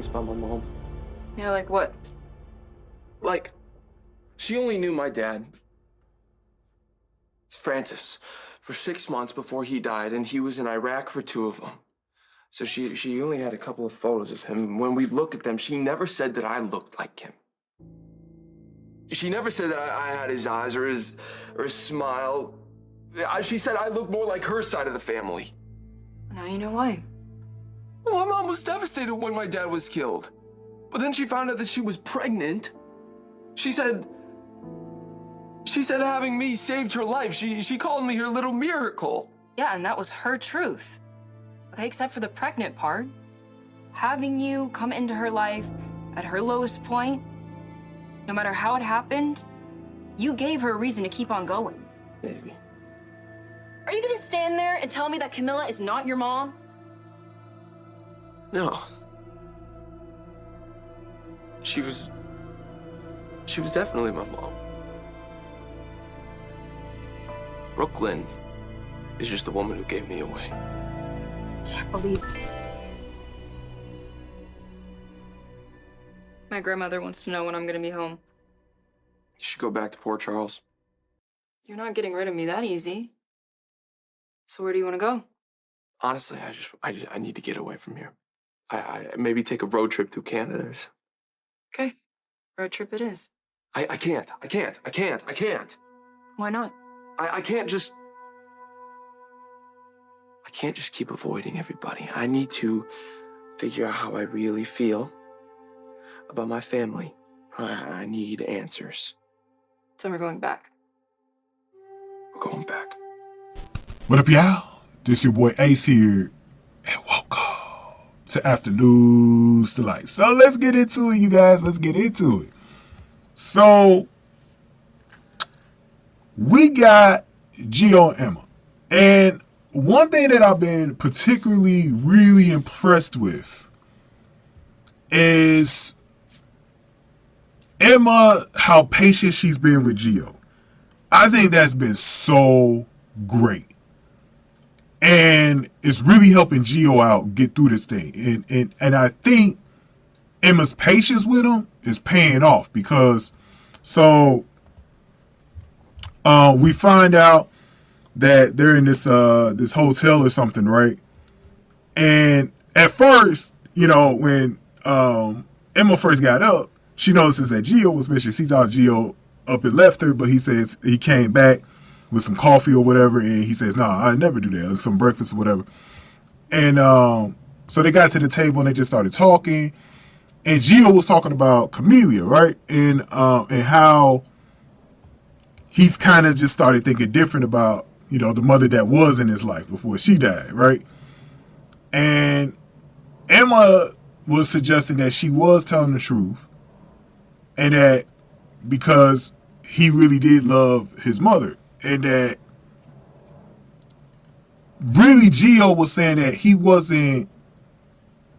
things about my mom. Yeah, like what? Like, she only knew my dad, Francis, for 6 months before he died, and he was in Iraq for 2 of them. So she only had a couple of photos of him. When we look at them, she never said that I looked like him. She never said that I had his eyes or his smile. She said I looked more like her side of the family. Now you know why. Well, my mom was devastated when my dad was killed. But then she found out that she was pregnant. She said having me saved her life. She called me her little miracle. Yeah, and that was her truth. Okay, except for the pregnant part. Having you come into her life at her lowest point, no matter how it happened, you gave her a reason to keep on going. Maybe. Are you gonna stand there and tell me that Camila is not your mom? No. She was definitely my mom. Brook Lynn is just the woman who gave me away. Can't believe it. My grandmother wants to know when I'm gonna be home. You should go back to Port Charles. You're not getting rid of me that easy. So where do you want to go? Honestly, I need to get away from here. I maybe take a road trip through Canada. Okay, road trip it is. I can't. Why not? I can't just keep avoiding everybody. I need to figure out how I really feel about my family. I need answers. So we're going back. We're going back. What up, y'all? This your boy Ace here, and welcome to Afternoons Delight. So let's get into it, you guys. Let's get into it. So we got Gio and Emma, and one thing that I've been particularly really impressed with is Emma, how patient she's been with Gio. I think that's been so great. And it's really helping Gio out get through this thing. And I think Emma's patience with him is paying off because we find out that they're in this this hotel or something, right? And at first, when Emma first got up, she notices that Gio was missing. She thought Gio up and left her, but he says he came back with some coffee or whatever, and he says, "No, I never do that. It's some breakfast or whatever." And so they got to the table and they just started talking. And Gio was talking about Camila, right? And how he's kind of just started thinking different about, the mother that was in his life before she died, right? And Emma was suggesting that she was telling the truth, and that because he really did love his mother, and that really Gio was saying that he wasn't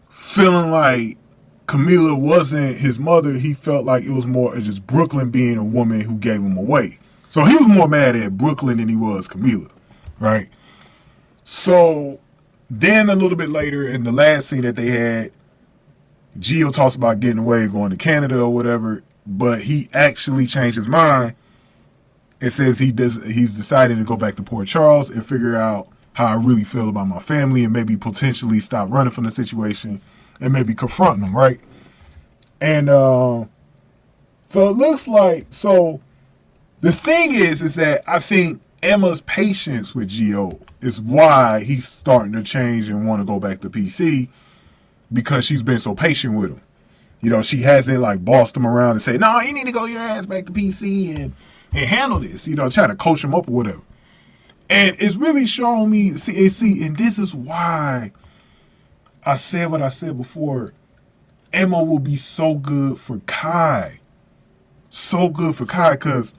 feeling like Camila wasn't his mother. He felt like it was more of just Brook Lynn being a woman who gave him away. So he was more mad at Brook Lynn than he was Camila, right? So then a little bit later in the last scene that they had, Gio talks about getting away, going to Canada or whatever, but he actually changed his mind and says he's decided to go back to Port Charles and figure out how I really feel about my family and maybe potentially stop running from the situation and maybe confront them, right? And so it looks like, so the thing is that I think Emma's patience with Gio is why he's starting to change and want to go back to PC, because she's been so patient with him. She hasn't like bossed him around and say, "No, you need to go your ass back to PC and handle this," trying to coach him up or whatever. And it's really showing me, see, and this is why I said what I said before. Emma will be so good for Kai. So good for Kai, because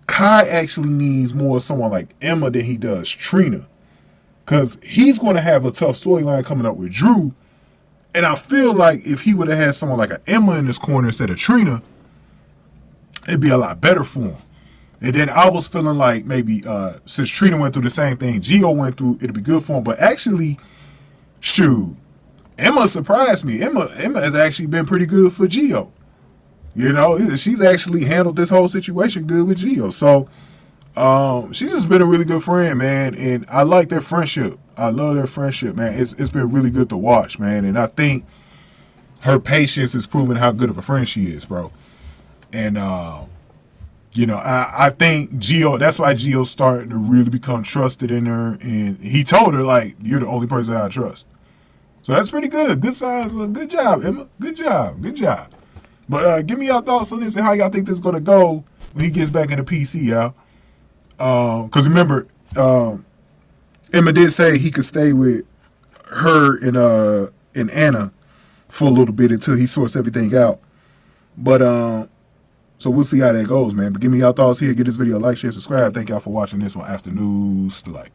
Kai actually needs more of someone like Emma than he does Trina. Because he's going to have a tough storyline coming up with Drew. And I feel like if he would have had someone like an Emma in his corner instead of Trina, it'd be a lot better for him. And then I was feeling like maybe since Trina went through the same thing Gio went through, it'd be good for him. But actually, shoot, Emma surprised me. Emma has actually been pretty good for Gio. You know, she's actually handled this whole situation good with Gio. So, she's just been a really good friend, man. And I like their friendship. I love their friendship, man. It's been really good to watch, man. And I think her patience is proving how good of a friend she is, bro. And, you know, I think Gio, that's why Gio's starting to really become trusted in her. And he told her, like, you're the only person I trust. So that's pretty good. Good signs. Good job, Emma. Good job. Good job. But give me your thoughts on this and how y'all think this is going to go when he gets back in the PC, y'all. Because remember, Emma did say he could stay with her and Anna for a little bit until he sorts everything out. But so we'll see how that goes, man. But give me your thoughts here. Give this video a like, share, subscribe. Thank y'all for watching this one. After News to Like.